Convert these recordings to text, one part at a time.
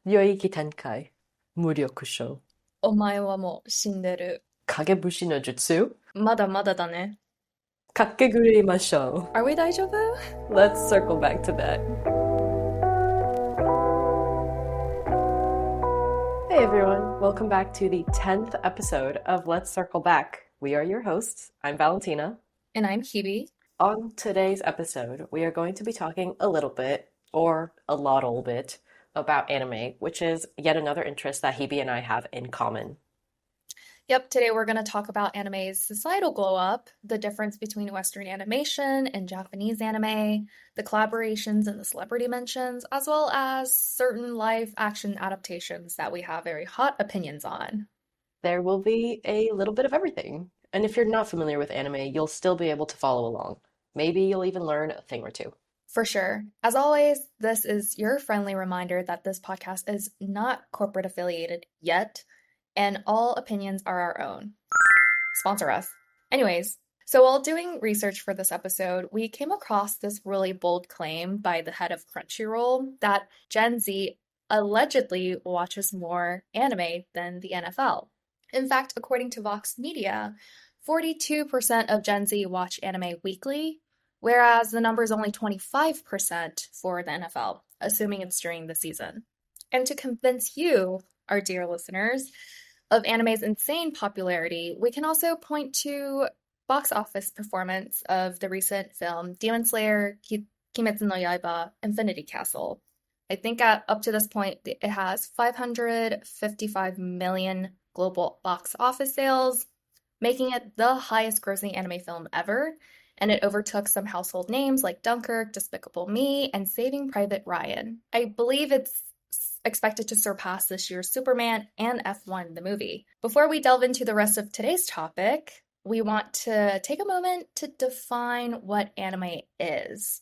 領域展開、無力症、お前はもう死んでる。影武の術、まだまだだね。かけ狂いましょ Are we 大丈夫？ う。Let's circle back to that. Hey everyone, welcome back to the 10th episode of Let's Circle Back. We are your hosts. I'm Valentina. And I'm Hebe. On today's episode, we are going to be talking a little bit, or a lot old bit, about anime, which is yet another interest that Hebe and I have in common. Yep, today we're going to talk about anime's societal glow up, the difference between Western animation and Japanese anime, the collaborations and the celebrity mentions, as well as certain live action adaptations that we have very hot opinions on. There will be a little bit of everything. And if you're not familiar with anime, you'll still be able to follow along. Maybe you'll even learn a thing or two. For sure. As always, this is your friendly reminder that this podcast is not corporate affiliated yet, and all opinions are our own. Sponsor us. Anyways, so while doing research for this episode, we came across this really bold claim by the head of Crunchyroll that Gen Z allegedly watches more anime than the NFL. In fact, according to Vox Media, 42% of Gen Z watch anime weekly, whereas the number is only 25% for the NFL, assuming it's during the season. And to convince you, our dear listeners, of anime's insane popularity, we can also point to box office performance of the recent film Demon Slayer, Kimetsu no Yaiba, Infinity Castle. I think up to this point, it has 555 million global box office sales, making it the highest grossing anime film ever, and it overtook some household names like Dunkirk, Despicable Me, and Saving Private Ryan. I believe it's expected to surpass this year's Superman and F1 the movie. Before we delve into the rest of today's topic, we want to take a moment to define what anime is.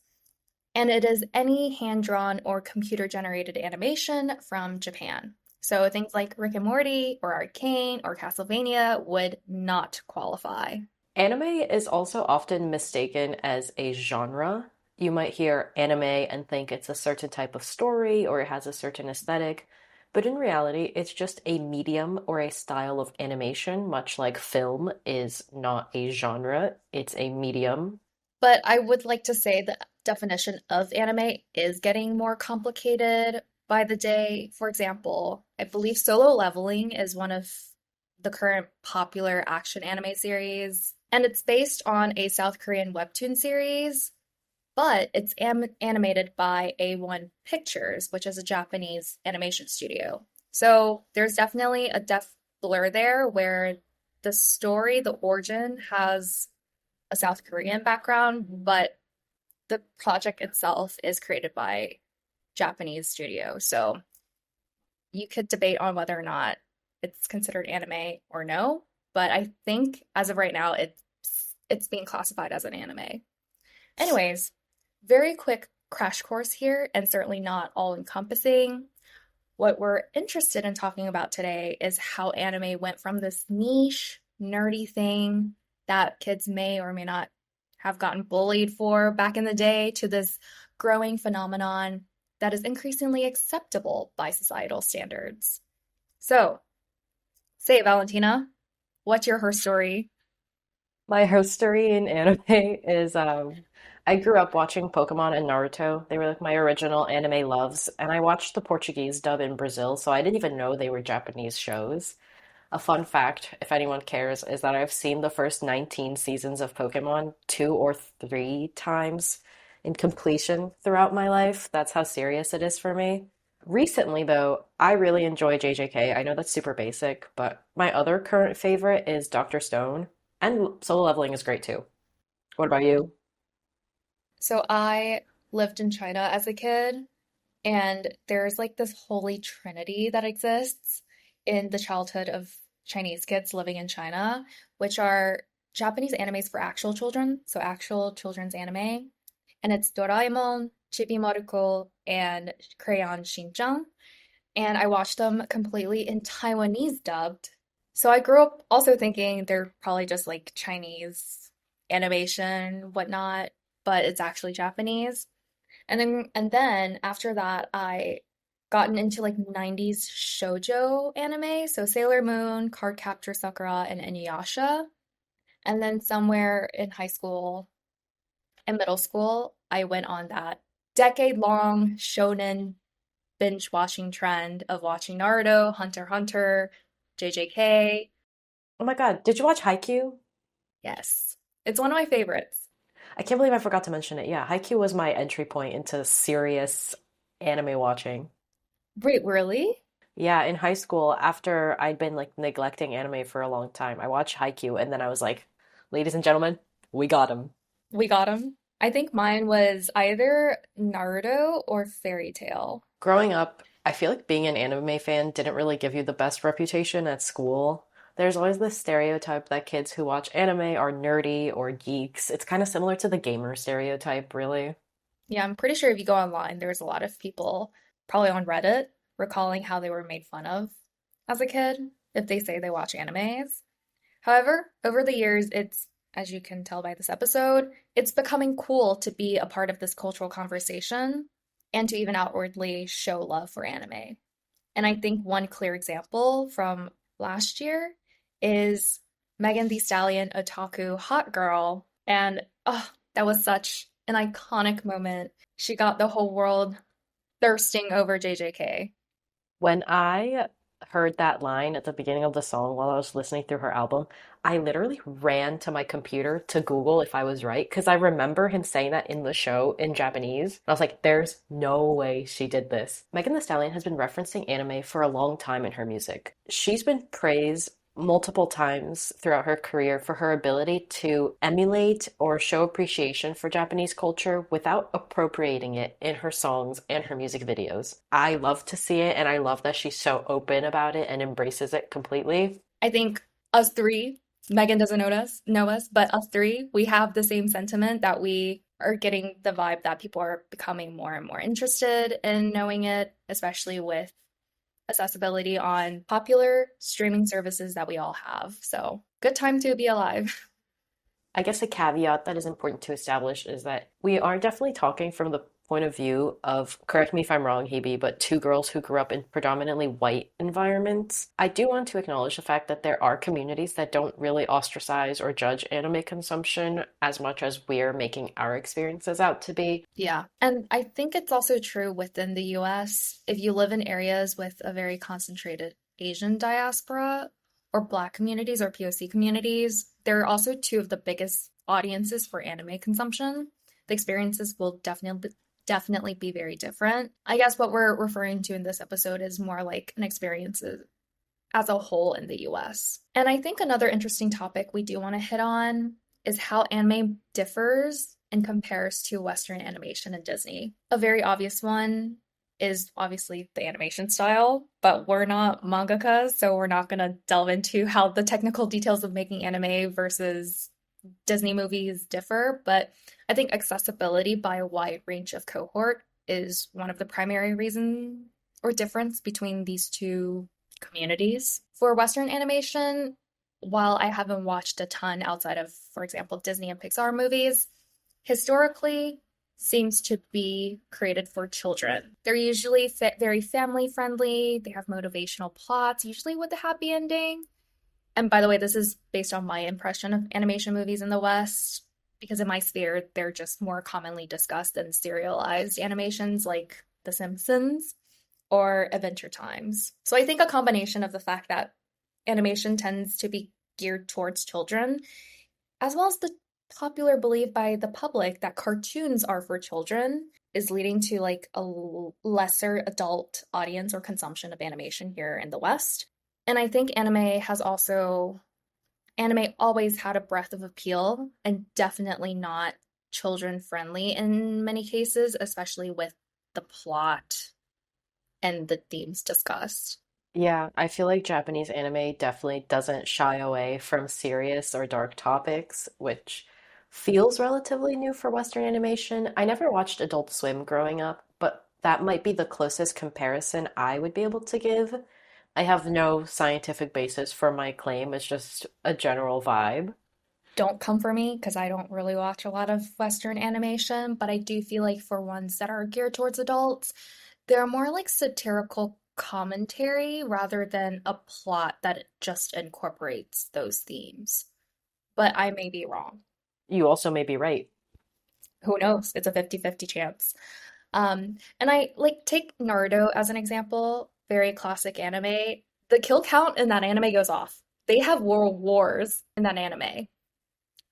And it is any hand-drawn or computer-generated animation from Japan. So things like Rick and Morty or Arcane or Castlevania would not qualify. Anime is also often mistaken as a genre. You might hear anime and think it's a certain type of story or it has a certain aesthetic, but in reality, it's just a medium or a style of animation, much like film is not a genre, it's a medium. But I would like to say the definition of anime is getting more complicated by the day. For example, I believe Solo Leveling is one of the current popular action anime series, and it's based on a South Korean webtoon series, but it's animated by A1 Pictures, which is a Japanese animation studio. So there's definitely a depth blur there where the story, the origin, has a South Korean background, but the project itself is created by Japanese studio. So you could debate on whether or not it's considered anime or no, but I think as of right now it's being classified as an anime. Anyways, very quick crash course here, and certainly not all encompassing. What we're interested in talking about today is how anime went from this niche, nerdy thing that kids may or may not have gotten bullied for back in the day to this growing phenomenon that is increasingly acceptable by societal standards. So, say it, Valentina. What's your her story? My history in anime is I grew up watching Pokemon and Naruto. They were like my original anime loves, and I watched the Portuguese dub in Brazil, so I didn't even know they were Japanese shows. A fun fact, if anyone cares, is that I've seen the first 19 seasons of Pokemon two or three times in completion throughout my life. That's how serious it is for me. Recently, though, I really enjoy JJK. I know that's super basic, but my other current favorite is Dr. Stone, and Solo Leveling is great too. What about you? So, I lived in China as a kid, and there's like this holy trinity that exists in the childhood of Chinese kids living in China, which are Japanese animes for actual children, so actual children's anime. And it's Doraemon, Chibi Maruko, and Crayon Shin-chan. And I watched them completely in Taiwanese dubbed. So I grew up also thinking they're probably just like Chinese animation, whatnot, but it's actually Japanese. And then after that, I gotten into like 90s shoujo anime, so Sailor Moon, Cardcaptor Sakura, and Inuyasha. And then somewhere in high school and middle school, I went on that decade-long shonen binge watching trend of watching Naruto, Hunter x Hunter, JJK. Oh my God, did you watch Haikyuu? Yes, it's one of my favorites. I can't believe I forgot to mention it. Yeah, Haikyuu was my entry point into serious anime watching. Wait, really? Yeah, in high school, after I'd been like neglecting anime for a long time, I watched Haikyuu and then I was like, ladies and gentlemen, we got him. We got him. I think mine was either Naruto or Fairy Tail. Growing up, I feel like being an anime fan didn't really give you the best reputation at school. There's always this stereotype that kids who watch anime are nerdy or geeks. It's kind of similar to the gamer stereotype, really. Yeah, I'm pretty sure if you go online, there's a lot of people, probably on Reddit, recalling how they were made fun of as a kid if they say they watch animes. However, over the years, as you can tell by this episode, it's becoming cool to be a part of this cultural conversation and to even outwardly show love for anime. And I think one clear example from last year is Megan Thee Stallion Otaku Hot Girl. And oh, that was such an iconic moment. She got the whole world thirsting over JJK. When I heard that line at the beginning of the song while I was listening through her album, I literally ran to my computer to Google if I was right because I remember him saying that in the show in Japanese. And I was like, there's no way she did this. Megan Thee Stallion has been referencing anime for a long time in her music. She's been praised multiple times throughout her career for her ability to emulate or show appreciation for Japanese culture without appropriating it in her songs and her music videos. I love to see it and I love that she's so open about it and embraces it completely. I think us three, Megan doesn't know us, but us three, we have the same sentiment that we are getting the vibe that people are becoming more and more interested in knowing it, especially with accessibility on popular streaming services that we all have. So, good time to be alive. I guess a caveat that is important to establish is that we are definitely talking from the point of view of, correct me if I'm wrong, Hebe, but two girls who grew up in predominantly white environments. I do want to acknowledge the fact that there are communities that don't really ostracize or judge anime consumption as much as we're making our experiences out to be. Yeah. And I think it's also true within the US. If you live in areas with a very concentrated Asian diaspora or Black communities or POC communities, they're also two of the biggest audiences for anime consumption. The experiences will definitely be very different. I guess what we're referring to in this episode is more like an experience as a whole in the US. And I think another interesting topic we do want to hit on is how anime differs and compares to Western animation and Disney. A very obvious one is obviously the animation style, but we're not mangakas, so we're not going to delve into how the technical details of making anime versus Disney movies differ, but I think accessibility by a wide range of cohort is one of the primary reason or difference between these two communities. For Western animation, while I haven't watched a ton outside of, for example, Disney and Pixar movies, historically seems to be created for children. They're usually very family friendly, they have motivational plots, usually with a happy ending. And by the way, this is based on my impression of animation movies in the West, because in my sphere, they're just more commonly discussed than serialized animations like The Simpsons or Adventure Times. So I think a combination of the fact that animation tends to be geared towards children, as well as the popular belief by the public that cartoons are for children, is leading to like a lesser adult audience or consumption of animation here in the West. And I think anime always had a breadth of appeal and definitely not children friendly in many cases, especially with the plot and the themes discussed. Yeah, I feel like Japanese anime definitely doesn't shy away from serious or dark topics, which feels relatively new for Western animation. I never watched Adult Swim growing up, but that might be the closest comparison I would be able to give. I have no scientific basis for my claim, it's just a general vibe. Don't come for me because I don't really watch a lot of Western animation, but I do feel like for ones that are geared towards adults, They're more like satirical commentary rather than a plot that just incorporates those themes. But I may be wrong. You also may be right. Who knows? It's a 50-50 chance. And I like take Naruto as an example, very classic anime. The kill count in that anime goes off. They have world wars in that anime.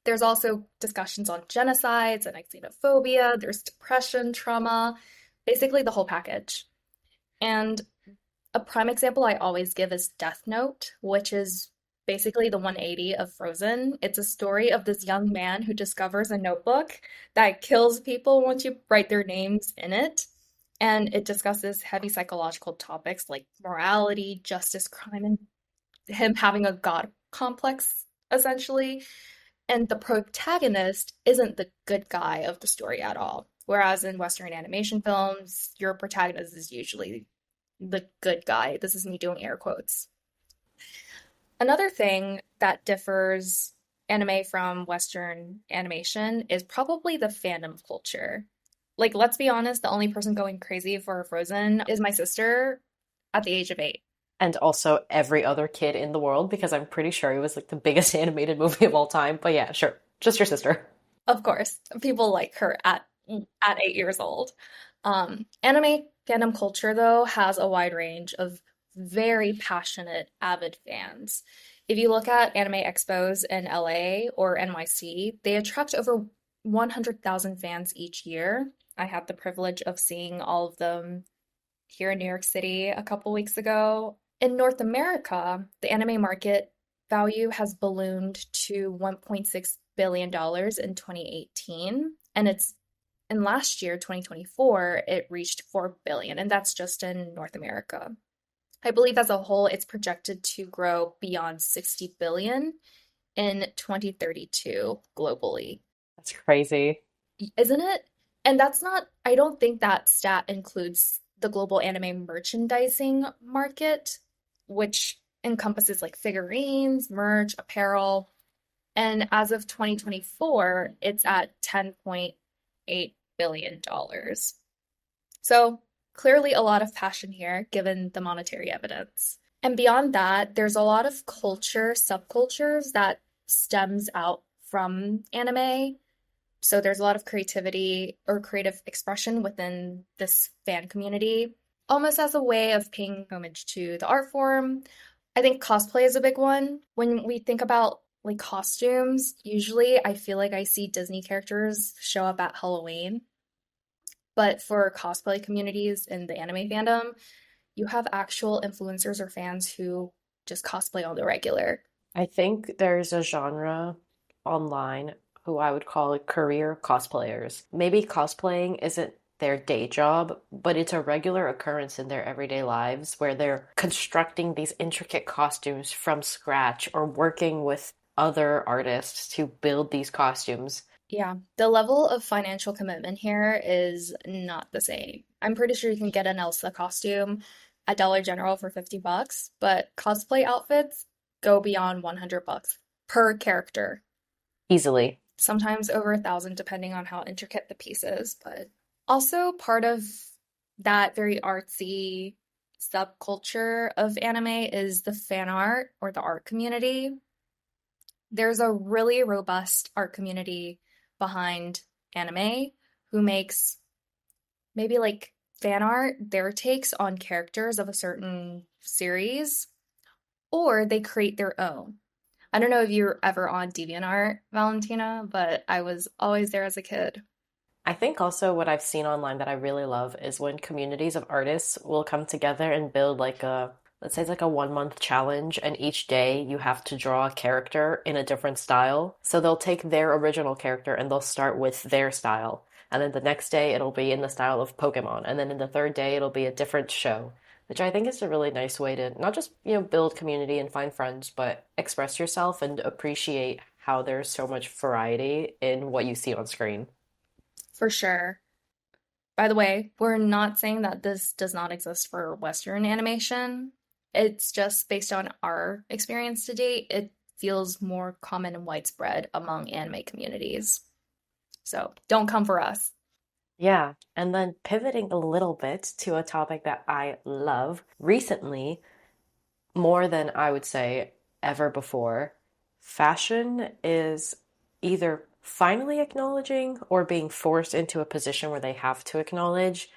There's also discussions on genocides and xenophobia, there's depression, trauma, basically the whole package. And a prime example I always give is Death Note, which is basically the 180 of Frozen. It's a story of this young man who discovers a notebook that kills people once you write their names in it. And it discusses heavy psychological topics like morality, justice, crime, and him having a god complex, essentially. And the protagonist isn't the good guy of the story at all. Whereas in Western animation films, your protagonist is usually the good guy. This is me doing air quotes. Another thing that differs anime from Western animation is probably the fandom culture. Like, let's be honest, the only person going crazy for Frozen is my sister at the age of 8. And also every other kid in the world, because I'm pretty sure it was like the biggest animated movie of all time. But yeah, sure. Just your sister. Of course, people like her at 8 years old. Anime fandom culture, though, has a wide range of very passionate, avid fans. If you look at anime expos in LA or NYC, they attract over 100,000 fans each year. I had the privilege of seeing all of them here in New York City a couple weeks ago. In North America, the anime market value has ballooned to $1.6 billion in 2018, and it's in last year, 2024, it reached 4 billion, and that's just in North America. I believe as a whole, it's projected to grow beyond 60 billion in 2032 globally. That's crazy. Isn't it? And that's not, I don't think that stat includes the global anime merchandising market, which encompasses like figurines, merch, apparel. And as of 2024, it's at $10.8 billion. So clearly a lot of passion here, given the monetary evidence. And beyond that, there's a lot of culture, subcultures that stems out from anime. So there's a lot of creativity or creative expression within this fan community, almost as a way of paying homage to the art form. I think cosplay is a big one. When we think about like costumes, usually I feel like I see Disney characters show up at Halloween. But for cosplay communities in the anime fandom, you have actual influencers or fans who just cosplay on the regular. I think there's a genre online who I would call career cosplayers. Maybe cosplaying isn't their day job, but it's a regular occurrence in their everyday lives where they're constructing these intricate costumes from scratch or working with other artists to build these costumes. Yeah, the level of financial commitment here is not the same. I'm pretty sure you can get an Elsa costume at Dollar General for 50 bucks, but cosplay outfits go beyond 100 bucks per character. Easily. Sometimes over 1,000 depending on how intricate the piece is, but also part of that very artsy subculture of anime is the fan art or the art community. There's a really robust art community behind anime who makes maybe like fan art, their takes on characters of a certain series, or they create their own. I don't know if you're ever on DeviantArt, Valentina, but I was always there as a kid. I think also what I've seen online that I really love is when communities of artists will come together and build like a, let's say it's like a 1 month challenge, and each day you have to draw a character in a different style. So they'll take their original character and they'll start with their style. And then the next day it'll be in the style of Pokemon. And then in the third day it'll be a different show, which I think is a really nice way to not just, build community and find friends, but express yourself and appreciate how there's so much variety in what you see on screen. For sure. By the way, we're not saying that this does not exist for Western animation. It's just based on our experience to date, it feels more common and widespread among anime communities. So don't come for us. Yeah, and then pivoting a little bit to a topic that I love recently, more than I would say ever before, fashion is either finally acknowledging or being forced into a position where they have to acknowledge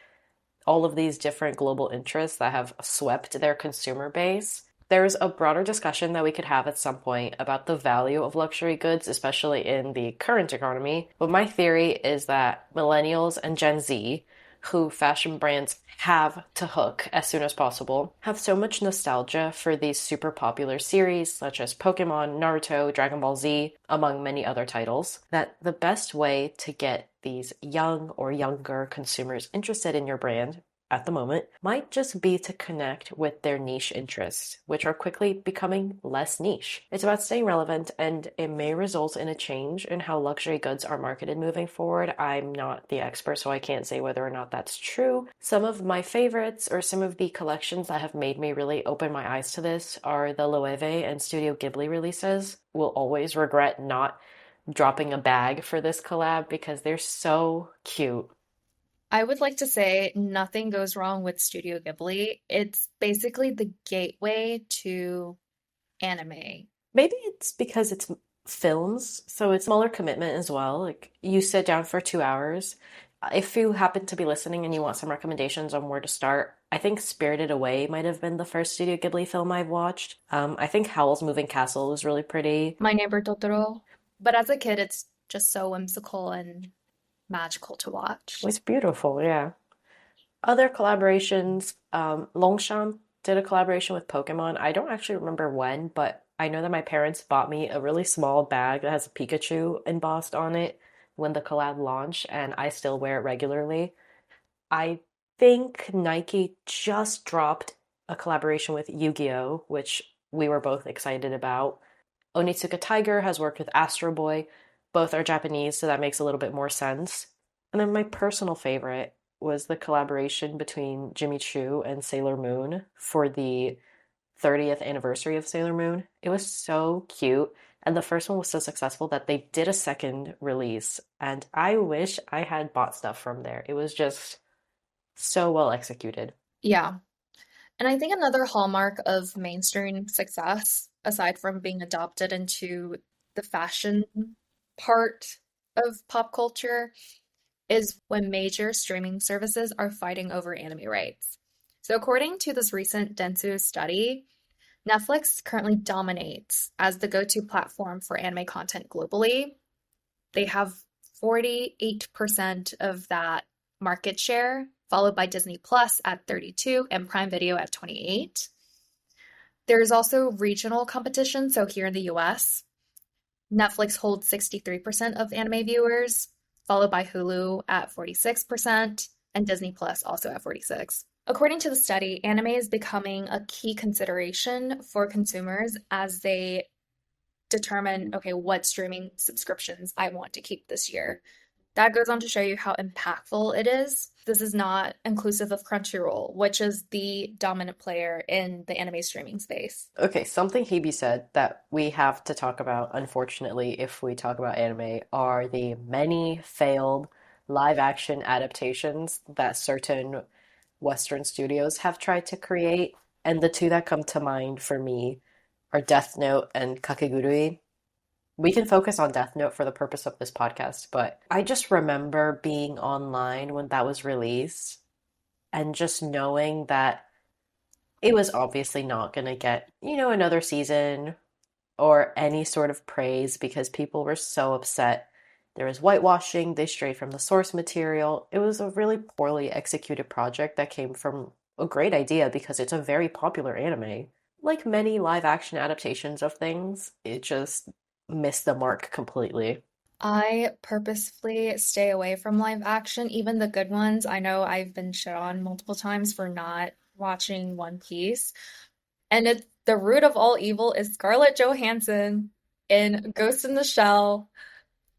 all of these different global interests that have swept their consumer base. There's a broader discussion that we could have at some point about the value of luxury goods, especially in the current economy. But my theory is that millennials and Gen Z, who fashion brands have to hook as soon as possible, have so much nostalgia for these super popular series such as Pokemon, Naruto, Dragon Ball Z, among many other titles, that the best way to get these young or younger consumers interested in your brand at the moment might just be to connect with their niche interests, which are quickly becoming less niche. It's about staying relevant, and it may result in a change in how luxury goods are marketed moving forward. I'm not the expert, so I can't say whether or not that's true. Some of my favorites, or some of the collections that have made me really open my eyes to this, are the Loewe and Studio Ghibli releases. Will always regret not dropping a bag for this collab because they're so cute. I would like to say nothing goes wrong with Studio Ghibli. It's basically the gateway to anime. Maybe it's because it's films, so it's smaller commitment as well. Like you sit down for 2 hours. If you happen to be listening and you want some recommendations on where to start, I think Spirited Away might have been the first Studio Ghibli film I've watched. I think Howl's Moving Castle was really pretty. My Neighbor Totoro. But as a kid, it's just so whimsical and magical to It watch. was beautiful, yeah. Other collaborations, Longchamp did a collaboration with Pokemon. I don't actually remember when, but I know that my parents bought me a really small bag that has a Pikachu embossed on it when the collab launched, and I still wear it regularly. I think Nike just dropped a collaboration with Yu-Gi-Oh, which we were both excited about. Onitsuka Tiger has worked with Astro Boy. Both are Japanese, so that makes a little bit more sense. And then my personal favorite was the collaboration between Jimmy Choo and Sailor Moon for the 30th anniversary of Sailor Moon. It was so cute. And the first one was so successful that they did a second release. And I wish I had bought stuff from there. It was just so well executed. Yeah. And I think another hallmark of mainstream success, aside from being adopted into the fashion part of pop culture, is when major streaming services are fighting over anime rights. So, according to this recent Dentsu study, Netflix currently dominates as the go-to platform for anime content globally. They have 48% of that market share, followed by Disney Plus at 32 and Prime Video at 28. There's also regional competition. So here in the US, Netflix holds 63% of anime viewers, followed by Hulu at 46% and Disney Plus also at 46. According to the study, anime is becoming a key consideration for consumers as they determine, okay, what streaming subscriptions I want to keep this year. That goes on to show you how impactful it is. This is not inclusive of Crunchyroll, which is the dominant player in the anime streaming space. Okay, something Hebe said that we have to talk about, unfortunately, if we talk about anime, are the many failed live action adaptations that certain Western studios have tried to create. And the two that come to mind for me are Death Note and Kakegurui. We can focus on Death Note for the purpose of this podcast, but I just remember being online when that was released and just knowing that it was obviously not going to get, another season or any sort of praise because people were so upset. There was whitewashing, they strayed from the source material. It was a really poorly executed project that came from a great idea because it's a very popular anime. Like many live action adaptations of things, it just missed the mark completely. I purposefully stay away from live action, even the good ones. I know I've been shit on multiple times for not watching One Piece. And it's the root of all evil is Scarlett Johansson in Ghost in the Shell.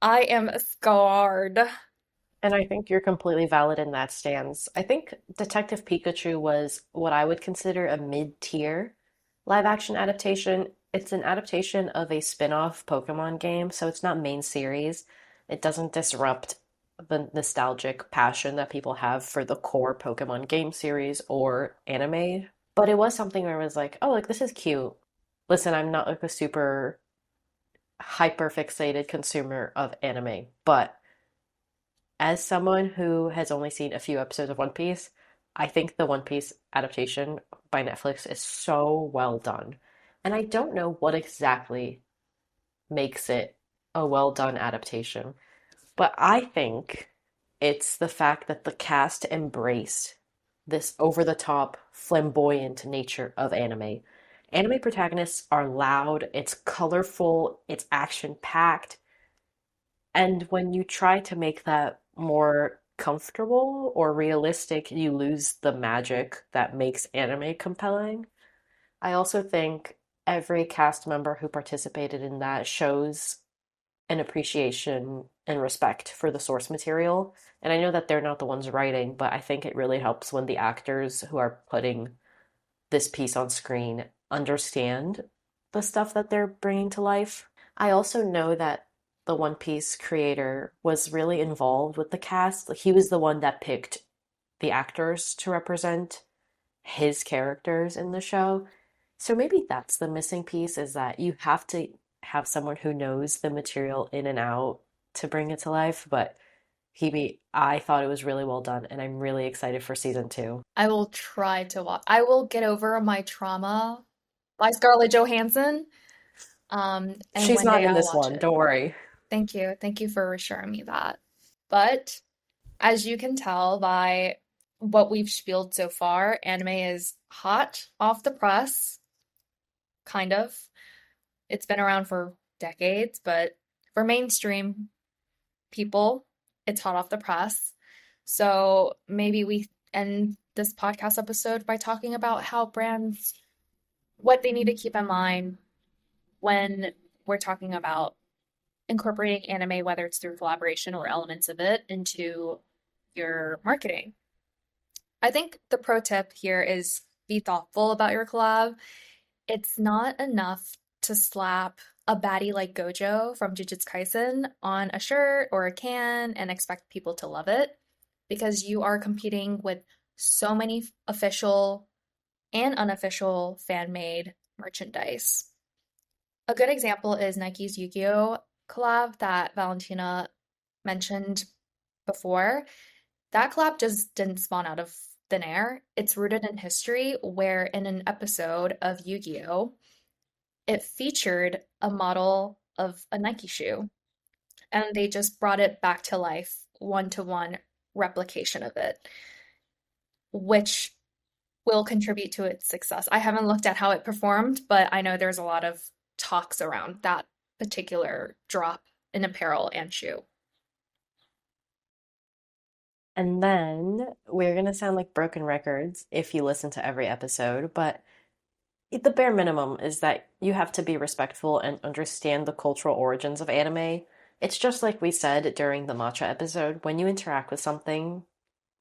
I am scarred. And I think you're completely valid in that stance. I think Detective Pikachu was what I would consider a mid-tier live action adaptation. It's an adaptation of a spin-off Pokemon game, so it's not main series. It doesn't disrupt the nostalgic passion that people have for the core Pokemon game series or anime. But it was something where I was like, oh, like this is cute. Listen, I'm not like a super hyper fixated consumer of anime, but as someone who has only seen a few episodes of One Piece, I think the One Piece adaptation by Netflix is so well done. And I don't know what exactly makes it a well done adaptation, but I think it's the fact that the cast embraced this over the top, flamboyant nature of anime. Anime protagonists are loud, it's colorful, it's action packed, and when you try to make that more comfortable or realistic, you lose the magic that makes anime compelling. I also think every cast member who participated in that shows an appreciation and respect for the source material. And I know that they're not the ones writing, but I think it really helps when the actors who are putting this piece on screen understand the stuff that they're bringing to life. I also know that the One Piece creator was really involved with the cast. Like he was the one that picked the actors to represent his characters in the show. So maybe that's the missing piece is that you have to have someone who knows the material in and out to bring it to life. But Hebe, I thought it was really well done, and I'm really excited for season two. I will try to watch. I will get over my trauma by Scarlett Johansson. And She's one not day in I'll this watch one, it. don't worry. Thank you. Thank you for reassuring me that. But as you can tell by what we've spieled so far, anime is hot off the press, kind of. It's been around for decades, but for mainstream people, it's hot off the press. So maybe we end this podcast episode by talking about how brands, what they need to keep in mind when we're talking about incorporating anime, whether it's through collaboration or elements of it, into your marketing. I think the pro tip here is be thoughtful about your collab. It's not enough to slap a baddie like Gojo from Jujutsu Kaisen on a shirt or a can and expect people to love it because you are competing with so many official and unofficial fan-made merchandise. A good example is Nike's Yu-Gi-Oh collab that Valentina mentioned before. That collab just didn't spawn out of thin air. It's rooted in history, where in an episode of Yu-Gi-Oh, it featured a model of a Nike shoe, and they just brought it back to life, one-to-one replication of it, which will contribute to its success. I haven't looked at how it performed, but I know there's a lot of talks around that particular drop in apparel and shoe. And then we're going to sound like broken records if you listen to every episode, but the bare minimum is that you have to be respectful and understand the cultural origins of anime. It's just like we said during the matcha episode, when you interact with something,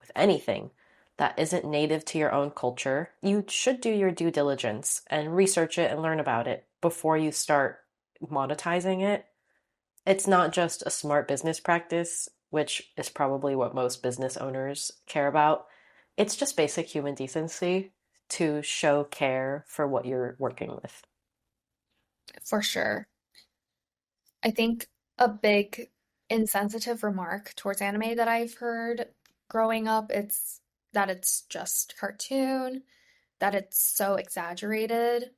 with anything that isn't native to your own culture, you should do your due diligence and research it and learn about it before you start monetizing it. It's not just a smart business practice, which is probably what most business owners care about. It's just basic human decency to show care for what you're working with. For sure. I think a big insensitive remark towards anime that I've heard growing up, it's that it's just cartoon, that it's so exaggerated.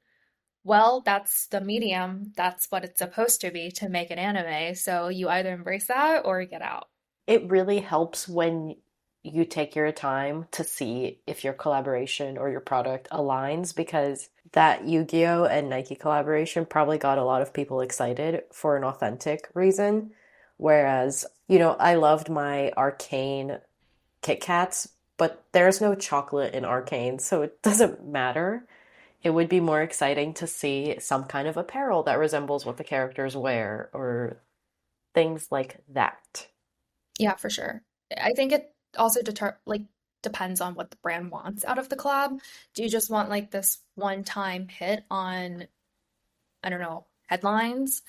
Well, that's the medium. That's what it's supposed to be to make an anime. So you either embrace that or get out. It really helps when you take your time to see if your collaboration or your product aligns because that Yu-Gi-Oh and Nike collaboration probably got a lot of people excited for an authentic reason. Whereas, I loved my Arcane Kit Kats, but there's no chocolate in Arcane, so it doesn't matter. It would be more exciting to see some kind of apparel that resembles what the characters wear or things like that. Yeah, for sure. I think it also depends on what the brand wants out of the collab. Do you just want like this one-time hit on, I don't know, headlines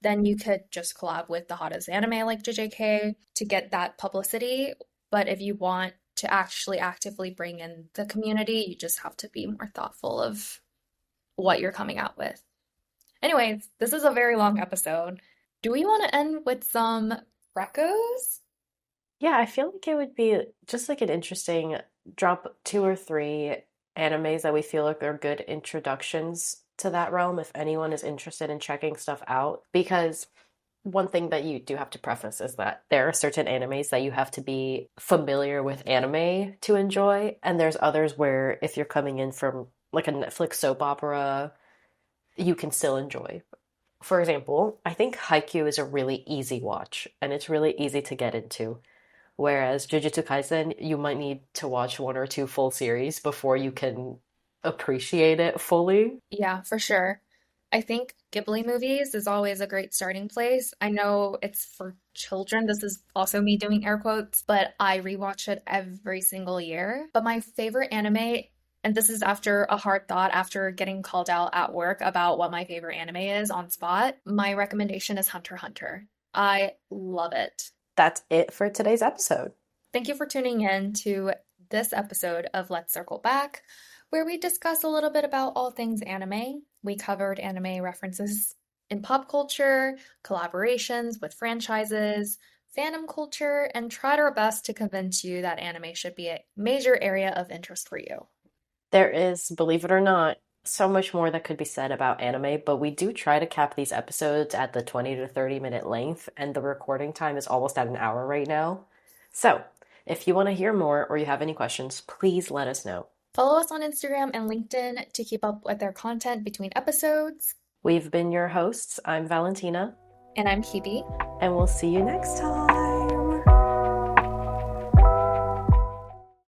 then you could just collab with the hottest anime like JJK to get that publicity. But if you want to actually actively bring in the community, you just have to be more thoughtful of what you're coming out with. Anyways, this is a very long episode. Do we want to end with some recos? Yeah, I feel like it would be just like an interesting drop two or three animes that we feel like are good introductions to that realm if anyone is interested in checking stuff out. Because one thing that you do have to preface is that there are certain animes that you have to be familiar with anime to enjoy, and there's others where if you're coming in from like a Netflix soap opera, you can still enjoy. For example, I think Haikyuu is a really easy watch and it's really easy to get into. Whereas Jujutsu Kaisen, you might need to watch one or two full series before you can appreciate it fully. Yeah, for sure. I think Ghibli movies is always a great starting place. I know it's for children. This is also me doing air quotes, but I rewatch it every single year. But my favorite anime, and this is after a hard thought, after getting called out at work about what my favorite anime is on spot, my recommendation is Hunter x Hunter. I love it. That's it for today's episode. Thank you for tuning in to this episode of Let's Circle Back, where we discuss a little bit about all things anime. We covered anime references in pop culture, collaborations with franchises, fandom culture, and tried our best to convince you that anime should be a major area of interest for you. There is, believe it or not, so much more that could be said about anime, but we do try to cap these episodes at the 20 to 30-minute length, and the recording time is almost at an hour right now. So, if you want to hear more or you have any questions, please let us know. Follow us on Instagram and LinkedIn to keep up with our content between episodes. We've been your hosts. I'm Valentina. And I'm Hebe. And we'll see you next time.